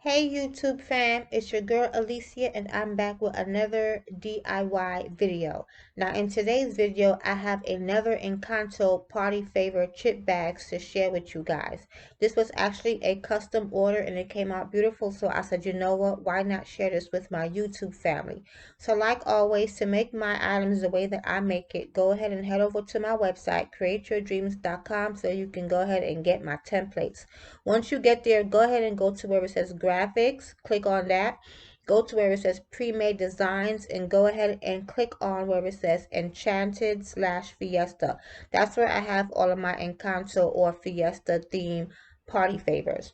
Hey YouTube fam, it's your girl Alicia and I'm back with another DIY video. Now in today's video, I have another Encanto party favor chip bags to share with you guys. This was actually a custom order and it came out beautiful, so I said, you know what, why not share this with my YouTube family? So like always, to make my items the way that I make it, go ahead and head over to my website, createyourdreams.com, so you can go ahead and get my templates. Once you get there, go ahead and go to where it says graphics, click on that. Go to where it says pre-made designs and go ahead and click on where it says enchanted/fiesta. That's where I have all of my Encanto or Fiesta theme party favors.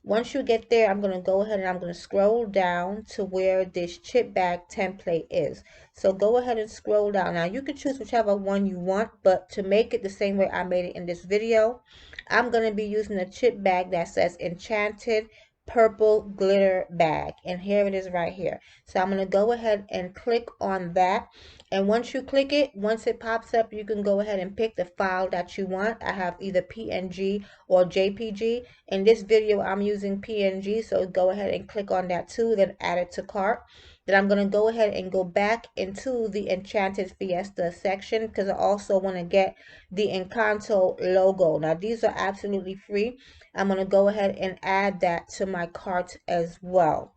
Once you get there, I'm going to go ahead and I'm going to scroll down to where this chip bag template is. So go ahead and scroll down. Now you can choose whichever one you want, but to make it the same way I made it in this video, I'm going to be using a chip bag that says Enchanted Purple Glitter Bag. And here it is right here. So I'm going to go ahead and click on that. And once you click it, once it pops up, you can go ahead and pick the file that you want. I have either PNG or JPG. In this video, I'm using PNG. So go ahead and click on that too, then add it to cart. Then I'm going to go ahead and go back into the Enchanted Fiesta section because I also want to get the Encanto logo. Now these are absolutely free. I'm going to go ahead and add that to my cart as well.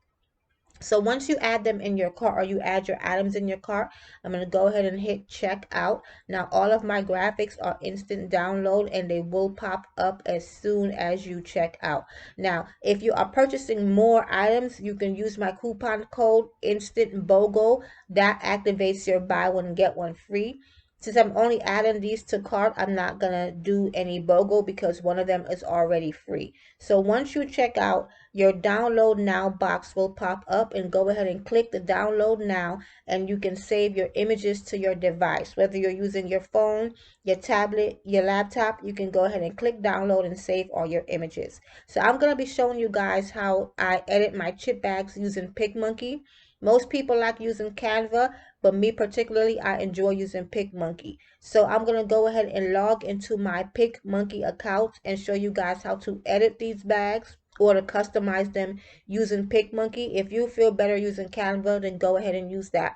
So once you add them in your cart or you add your items in your cart, I'm going to go ahead and hit check out. Now all of my graphics are instant download and they will pop up as soon as you check out. Now if you are purchasing more items, you can use my coupon code instant BOGO. That activates your buy one get one free. Since I'm only adding these to cart, I'm not gonna do any BOGO because one of them is already free. So once you check out, your download now box will pop up and go ahead and click the download now and you can save your images to your device. Whether you're using your phone, your tablet, your laptop, you can go ahead and click download and save all your images. So I'm gonna be showing you guys how I edit my chip bags using PicMonkey. Most people like using Canva, but me particularly, I enjoy using PicMonkey. So I'm going to go ahead and log into my PicMonkey account and show you guys how to edit these bags or to customize them using PicMonkey. If you feel better using Canva, then go ahead and use that.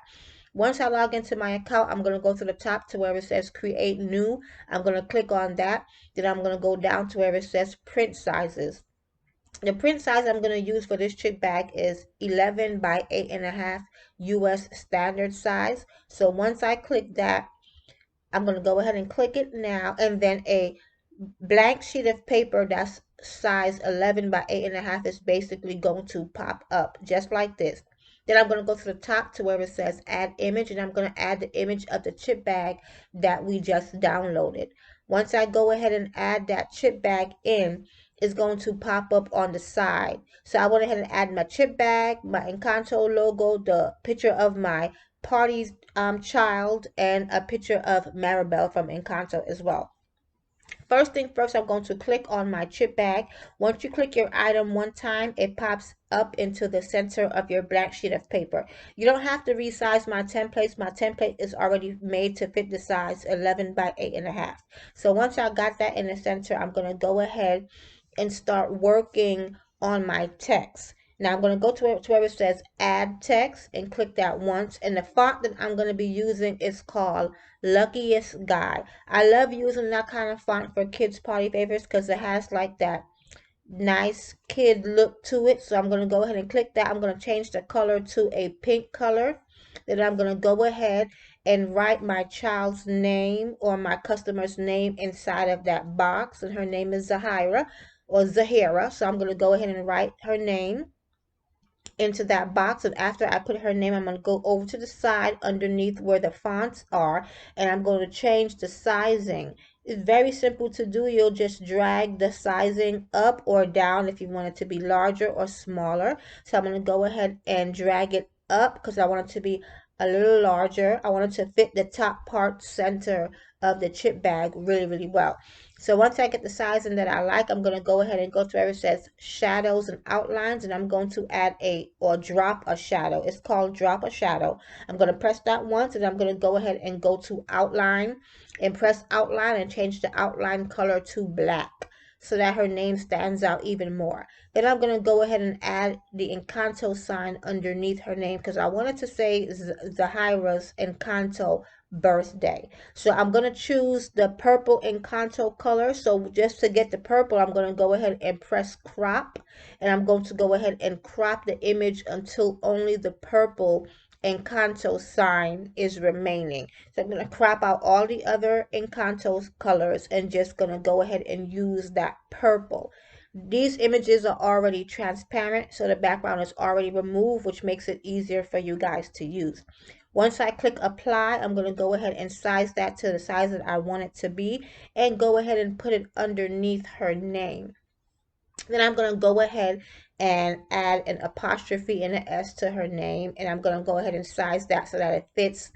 Once I log into my account, I'm going to go to the top to where it says create new. I'm going to click on that. Then I'm going to go down to where it says print sizes. The print size I'm going to use for this chip bag is 11 by 8.5 US standard size. So once I click that, I'm going to go ahead and click it now, and then a blank sheet of paper that's size 11 by 8.5 is basically going to pop up just like this. Then I'm going to go to the top to where it says add image, and I'm going to add the image of the chip bag that we just downloaded. Once I go ahead and add that chip bag in, it's going to pop up on the side. So I went ahead and add my chip bag, my Encanto logo, the picture of my party's child, and a picture of Maribel from Encanto as well. First thing first, I'm going to click on my chip bag. Once you click your item one time, it pops up into the center of your blank sheet of paper. You don't have to resize my templates. My template is already made to fit the size 11 by 8.5. So once I got that in the center, I'm going to go ahead and start working on my text. Now I'm going to go to where it says add text and click that once. And the font that I'm going to be using is called Luckiest Guy. I love using that kind of font for kids party favors because it has like that nice kid look to it. So I'm going to go ahead and click that. I'm going to change the color to a pink color. Then I'm going to go ahead and write my child's name or my customer's name inside of that box. And her name is Zahira or Zahira. So I'm going to go ahead and write her name into that box. And after I put her name, I'm going to go over to the side underneath where the fonts are, and I'm going to change the sizing. It's very simple to do. You'll just drag the sizing up or down if you want it to be larger or smaller. So I'm going to go ahead and drag it up because I want it to be a little larger. I want it to fit the top part center of the chip bag really, really well. So once I get the sizing that I like, I'm going to go ahead and go to where it says shadows and outlines, and I'm going to add or drop a shadow. It's called drop a shadow. I'm going to press that once, and I'm going to go ahead and go to outline and press outline and change the outline color to black. so that her name stands out even more. Then I'm going to go ahead and add the Encanto sign underneath her name because I wanted to say Zahira's Encanto birthday. So I'm going to choose the purple Encanto color. So just to get the purple, I'm going to go ahead and press crop, and I'm going to go ahead and crop the image until only the purple Encanto sign is remaining. So I'm going to crop out all the other Encanto colors and just going to go ahead and use that purple. These images are already transparent, so the background is already removed, which makes it easier for you guys to use. Once I click apply, I'm going to go ahead and size that to the size that I want it to be and go ahead and put it underneath her name. Then I'm going to go ahead and add an apostrophe and an S to her name, and I'm going to go ahead and size that so that it fits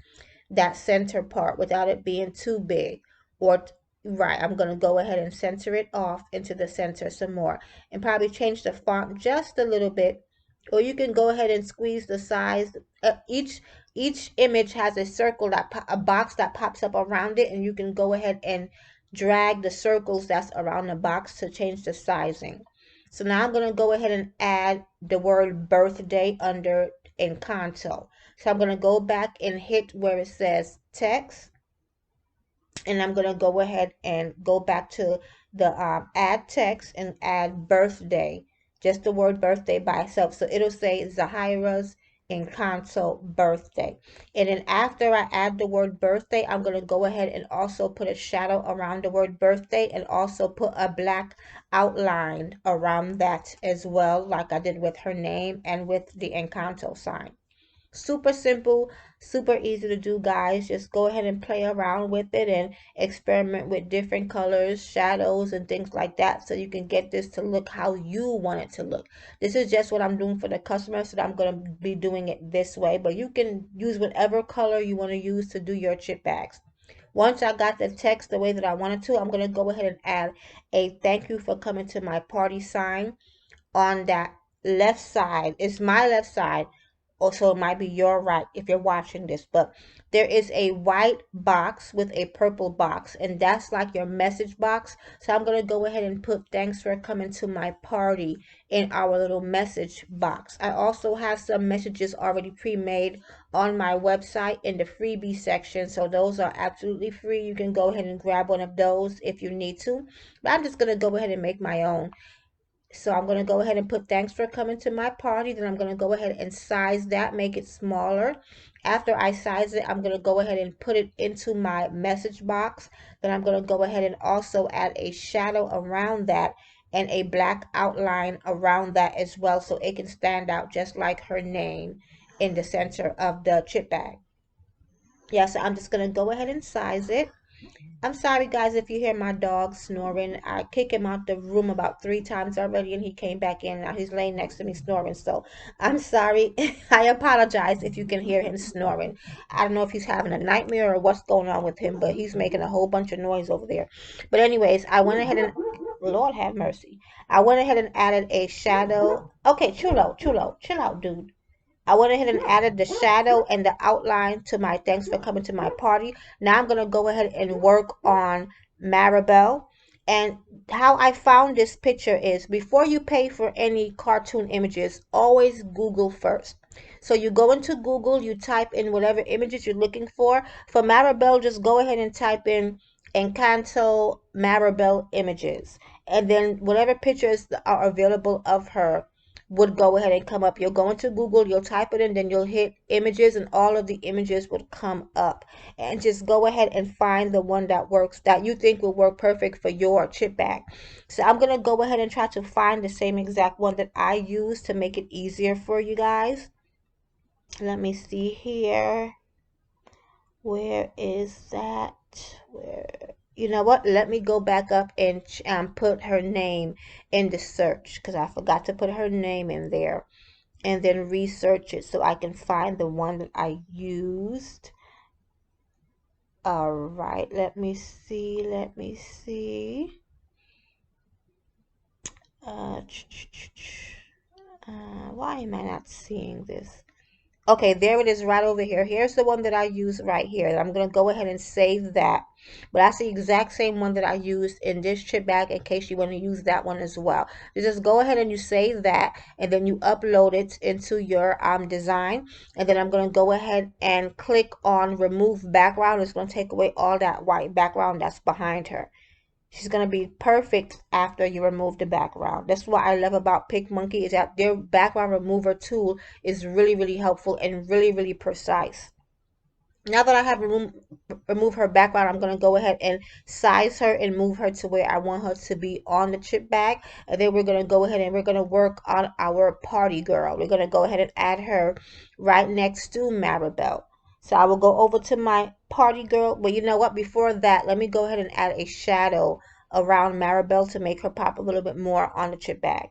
that center part without it being too big. Or right, I'm going to go ahead and center it off into the center some more and probably change the font just a little bit. Or you can go ahead and squeeze the size. Each image has a circle, a box that pops up around it, and you can go ahead and drag the circles that's around the box to change the sizing. So now I'm going to go ahead and add the word birthday under Encanto. So I'm going to go back and hit where it says text, and I'm going to go ahead and go back to the add text and add birthday, just the word birthday by itself. So it'll say Zahira's Encanto birthday. And then after I add the word birthday, I'm going to go ahead and also put a shadow around the word birthday and also put a black outline around that as well, like I did with her name and with the Encanto sign. Super simple, super easy to do, guys. Just go ahead and play around with it and experiment with different colors, shadows, and things like that so you can get this to look how you want it to look. This is just what I'm doing for the customer, so I'm going to be doing it this way, but you can use whatever color you want to use to do your chip bags. Once I got the text the way that I wanted to, I'm going to go ahead and add a thank you for coming to my party sign on that left side. It's my left side. Also, it might be your right if you're watching this, but there is a white box with a purple box, and that's like your message box. So I'm going to go ahead and put thanks for coming to my party in our little message box. I also have some messages already pre-made on my website in the freebie section, so those are absolutely free. You can go ahead and grab one of those if you need to, but I'm just going to go ahead and make my own. So I'm going to go ahead and put thanks for coming to my party. Then I'm going to go ahead and size that, make it smaller. After I size it, I'm going to go ahead and put it into my message box. Then I'm going to go ahead and also add a shadow around that and a black outline around that as well, so it can stand out just like her name in the center of the chip bag. Yeah, so I'm just going to go ahead and size it. I'm sorry, guys, if you hear my dog snoring. I kicked him out the room about 3 times already, and he came back in. Now he's laying next to me snoring. So I'm sorry. I apologize if you can hear him snoring. I don't know if he's having a nightmare or what's going on with him, but he's making a whole bunch of noise over there. But anyways, I went ahead and, Lord have mercy. I went ahead and added a shadow. Okay, chulo, chill out, dude. I went ahead and added the shadow and the outline to my thanks for coming to my party. Now I'm going to go ahead and work on Maribel. And how I found this picture is before you pay for any cartoon images, always Google first. So you go into Google, you type in whatever images you're looking for. For Maribel, just go ahead and type in Encanto Maribel images. And then whatever pictures are available of her would go ahead and come up. You'll go into Google, you'll type it in, then you'll hit images, and all of the images would come up. And just go ahead and find the one that works, that you think will work perfect for your chip bag. So I'm going to go ahead and try to find the same exact one that I use to make it easier for you guys. Let me see here. Where is that? Where? You know what? Let me go back up and put her name in the search because I forgot to put her name in there, and then research it so I can find the one that I used. All right, let me see. Why am I not seeing this? Okay, there it is right over here. Here's the one that I use right here. I'm going to go ahead and save that. But that's the exact same one that I used in this chip bag in case you want to use that one as well. You just go ahead and you save that and then you upload it into your design. And then I'm going to go ahead and click on remove background. It's going to take away all that white background that's behind her. She's going to be perfect after you remove the background. That's what I love about PicMonkey is that their background remover tool is really, really helpful and really, really precise. Now that I have removed her background, I'm going to go ahead and size her and move her to where I want her to be on the chip bag. And then we're going to go ahead and we're going to work on our party girl. We're going to go ahead and add her right next to Maribel. So I will go over to my party girl. But you know what? Before that, let me go ahead and add a shadow around Maribel to make her pop a little bit more on the chip bag.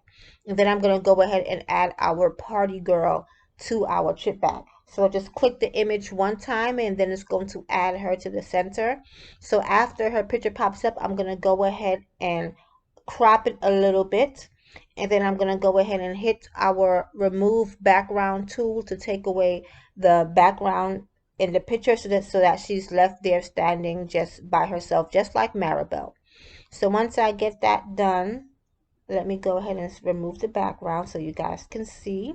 And then I'm going to go ahead and add our party girl to our chip bag. So just click the image one time and then it's going to add her to the center. So after her picture pops up, I'm going to go ahead and crop it a little bit. And then I'm going to go ahead and hit our remove background tool to take away the background in the picture so that she's left there standing just by herself, just like Maribel. So once I get that done, let me go ahead and remove the background so you guys can see.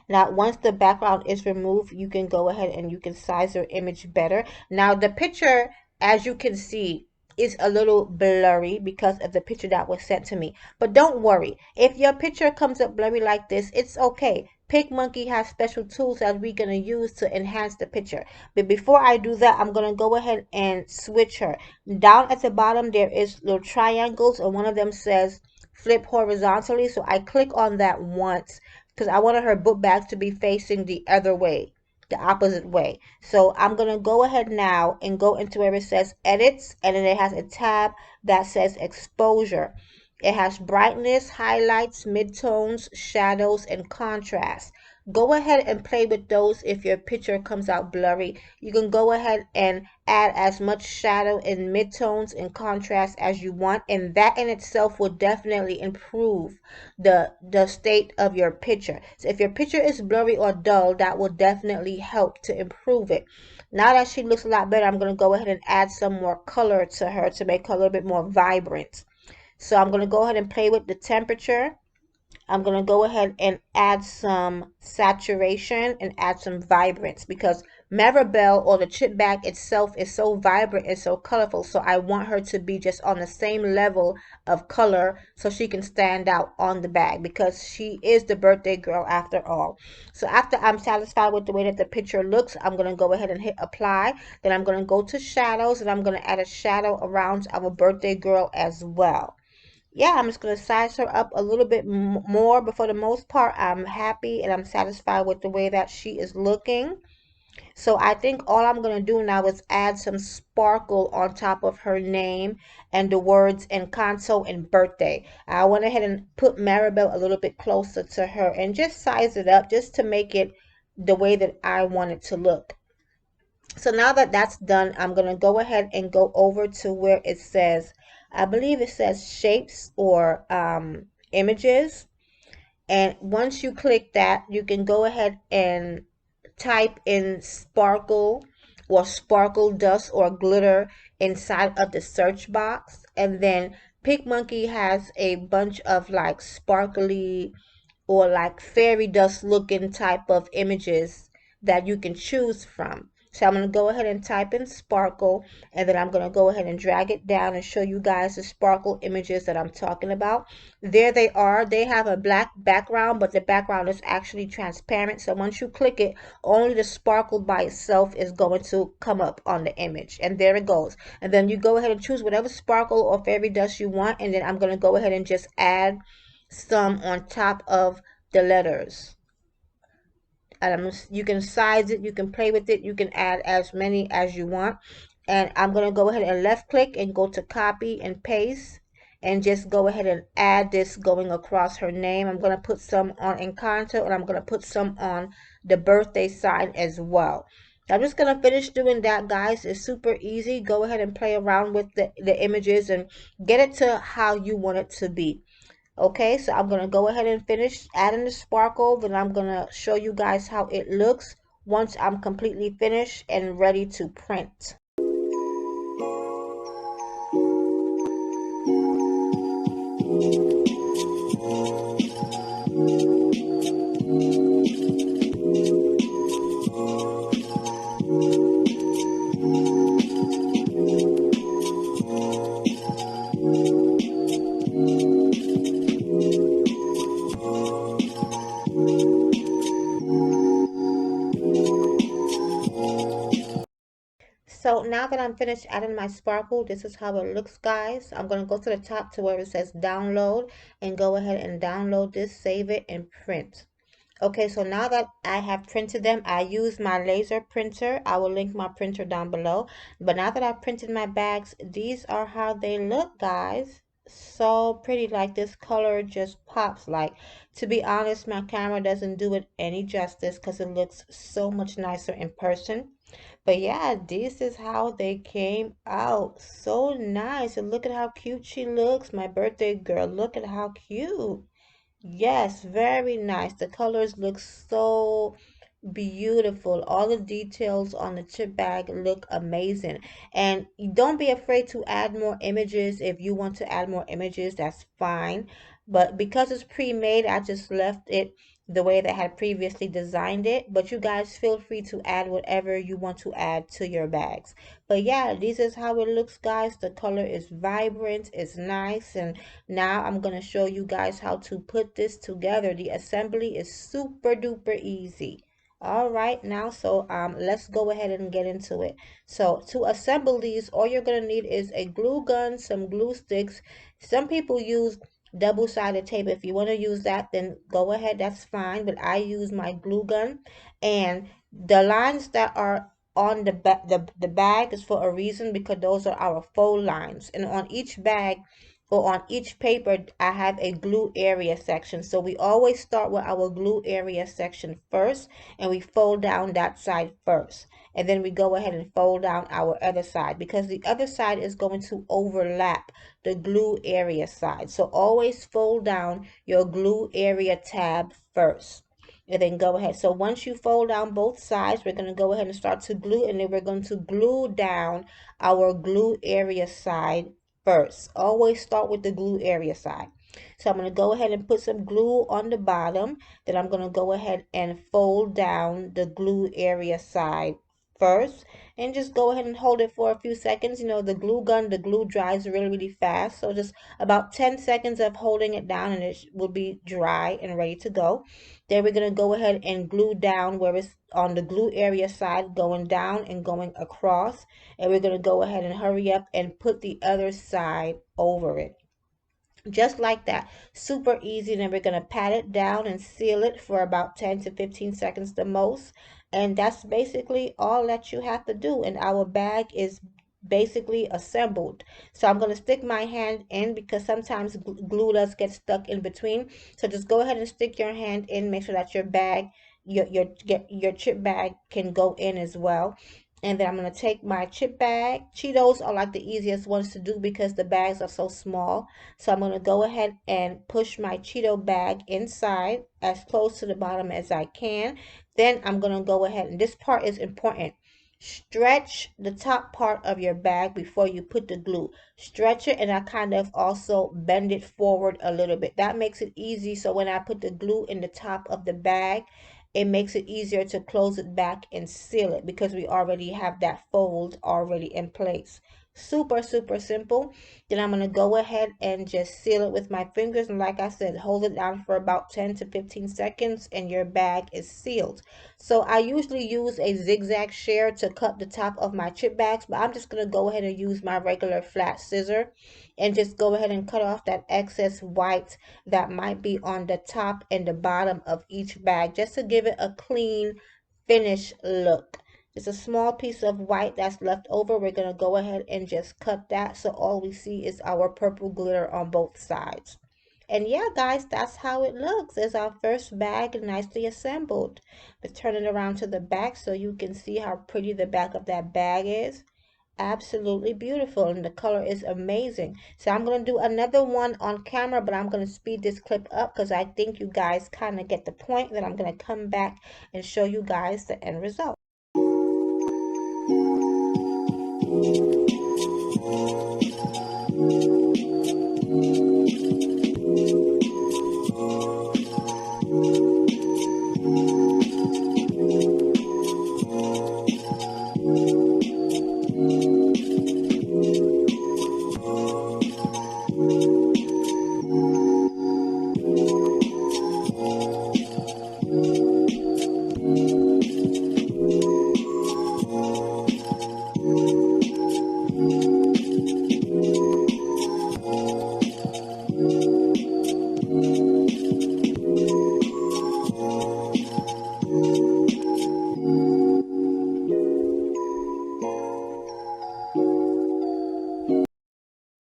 Now, once the background is removed, you can go ahead and you can size your image better. Now, the picture, as you can see, is a little blurry because of the picture that was sent to me. But don't worry. If your picture comes up blurry like this, it's okay. PicMonkey has special tools that we're going to use to enhance the picture. But before I do that, I'm going to go ahead and switch her. Down at the bottom, there is little triangles, and one of them says flip horizontally. So I click on that once because I wanted her book bag to be facing the other way, the opposite way. So I'm going to go ahead now and go into where it says edits, and then it has a tab that says exposure. It has brightness, highlights, midtones, shadows, and contrast. Go ahead and play with those if your picture comes out blurry. You can go ahead and add as much shadow and midtones and contrast as you want, and that in itself will definitely improve the state of your picture. So if your picture is blurry or dull, that will definitely help to improve it. Now that she looks a lot better, I'm going to go ahead and add some more color to her to make her a little bit more vibrant. So I'm going to go ahead and play with the temperature. I'm going to go ahead and add some saturation and add some vibrance because Maribel or the chip bag itself is so vibrant and so colorful. So I want her to be just on the same level of color so she can stand out on the bag because she is the birthday girl after all. So after I'm satisfied with the way that the picture looks, I'm going to go ahead and hit apply. Then I'm going to go to shadows and I'm going to add a shadow around our birthday girl as well. Yeah, I'm just going to size her up a little bit more, but for the most part, I'm happy and I'm satisfied with the way that she is looking. So I think all I'm going to do now is add some sparkle on top of her name and the words Encanto and birthday. I went ahead and put Maribel a little bit closer to her and just size it up just to make it the way that I want it to look. So now that that's done, I'm going to go ahead and go over to where it says, I believe it says shapes or images. And once you click that, you can go ahead and type in sparkle or sparkle dust or glitter inside of the search box. And then PicMonkey has a bunch of like sparkly or like fairy dust looking type of images that you can choose from. So I'm going to go ahead and type in sparkle and then I'm going to go ahead and drag it down and show you guys the sparkle images that I'm talking about. There they are. They have a black background, but the background is actually transparent. So once you click it, only the sparkle by itself is going to come up on the image. And there it goes. And then you go ahead and choose whatever sparkle or fairy dust you want. And then I'm going to go ahead and just add some on top of the letters. You can size it, you can play with it, you can add as many as you want. And I'm going to go ahead and left click and go to copy and paste and just go ahead and add this going across her name. I'm going to put some on Encanto and I'm going to put some on the birthday sign as well. I'm just going to finish doing that, guys. It's super easy. Go ahead and play around with the images and get it to how you want it to be. Okay, so I'm going to go ahead and finish adding the sparkle. Then I'm going to show you guys how it looks once I'm completely finished and ready to print. So now that I'm finished adding my sparkle, this is how it looks, guys. I'm going to go to the top to where it says download and go ahead and download this, save it, and print. Okay, so now that I have printed them, I use my laser printer. I will link my printer down below. But now that I've printed my bags, these are how they look, guys. So pretty, like this color just pops. Like, to be honest, my camera doesn't do it any justice because it looks so much nicer in person. But yeah, this is how they came out. So nice. And look at how cute she looks. My birthday girl, look at how cute. Yes, very nice. The colors look so beautiful. All the details on the chip bag look amazing. And don't be afraid to add more images. If you want to add more images, that's fine. But because it's pre-made, I just left it the way that I had previously designed it. But you guys feel free to add whatever you want to add to your bags. But yeah, this is how it looks, guys. The color is vibrant, it's nice. And now I'm going to show you guys how to put this together. The assembly is super duper easy. All right, now so let's go ahead and get into it. So to assemble these, all you're gonna need is a glue gun, some glue sticks. Some people use double-sided tape. If you want to use that, then go ahead, that's fine. But I use my glue gun, and the lines that are on the bag is for a reason, because those are our fold lines. And on each bag or on each paper, I have a glue area section. So we always start with our glue area section first, and we fold down that side first. And then we go ahead and fold down our other side, because the other side is going to overlap the glue area side. So always fold down your glue area tab first. And then go ahead. So once you fold down both sides, we're going to go ahead and start to glue, and then we're going to glue down our glue area side first. Always start with the glue area side. So I'm going to go ahead and put some glue on the bottom. Then I'm going to go ahead and fold down the glue area side first, and just go ahead and hold it for a few seconds. You know, the glue gun, the glue dries really fast. So just about 10 seconds of holding it down, and it will be dry and ready to go. Then we're going to go ahead and glue down where it's on the glue area side, going down and going across. And we're going to go ahead and hurry up and put the other side over it. Just like that, super easy. Then we're going to pat it down and seal it for about 10 to 15 seconds the most. And that's basically all that you have to do. And our bag is basically assembled. So I'm going to stick my hand in, because sometimes glue does get stuck in between. So just go ahead and stick your hand in, make sure that your bag, your chip bag can go in as well. And then I'm going to take my chip bag. Cheetos are like the easiest ones to do because the bags are so small. So I'm going to go ahead and push my Cheeto bag inside as close to the bottom as I can. Then I'm going to go ahead, and this part is important. Stretch the top part of your bag before you put the glue. Stretch it, and I kind of also bend it forward a little bit. That makes it easy, so when I put the glue in the top of the bag, it makes it easier to close it back and seal it, because we already have that fold already in place. Super simple. Then I'm going to go ahead and just seal it with my fingers, and like I said, hold it down for about 10 to 15 seconds and your bag is sealed. So I usually use a zigzag shear to cut the top of my chip bags, but I'm just going to go ahead and use my regular flat scissor and just go ahead and cut off that excess white that might be on the top and the bottom of each bag, just to give it a clean finish look. Just a small piece of white that's left over. We're going to go ahead and just cut that, so all we see is our purple glitter on both sides. And yeah, guys, that's how it looks. It's our first bag nicely assembled. Let's turn it around to the back so you can see how pretty the back of that bag is. absolutely beautiful, and the color is amazing. So I'm going to do another one on camera, but I'm going to speed this clip up because I think you guys kind of get the point. Then I'm going to come back and show you guys the end result.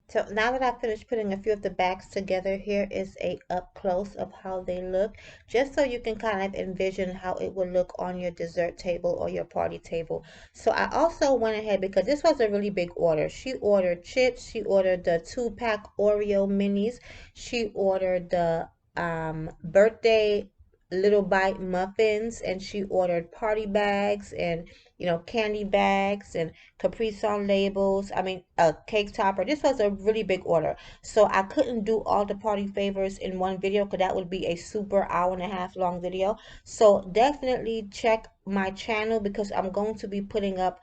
So now that I've finished putting a few of the bags together, here is a up close of how they look, just so you can kind of envision how it would look on your dessert table or your party table. So I also went ahead, because this was a really big order. She ordered chips, she ordered the 2-pack Oreo minis, she ordered the birthday little bite muffins, and she ordered party bags and candy bags and Capri Sun labels. I mean, a cake topper. This was a really big order. So I couldn't do all the party favors in one video because that would be a super hour-and-a-half long video. So definitely check my channel because I'm going to be putting up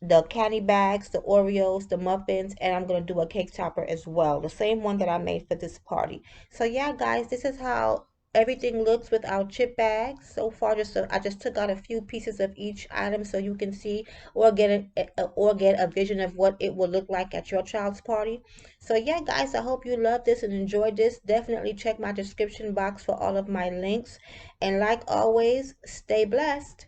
the candy bags, the Oreos, the muffins, and I'm going to do a cake topper as well. The same one that I made for this party. So yeah, guys, this is how everything looks with our chip bags so far. I just took out a few pieces of each item so you can see or get a vision of what it will look like at your child's party. So yeah, guys, I hope you love this and enjoyed this. Definitely check my description box for all of my links, and like always, stay blessed.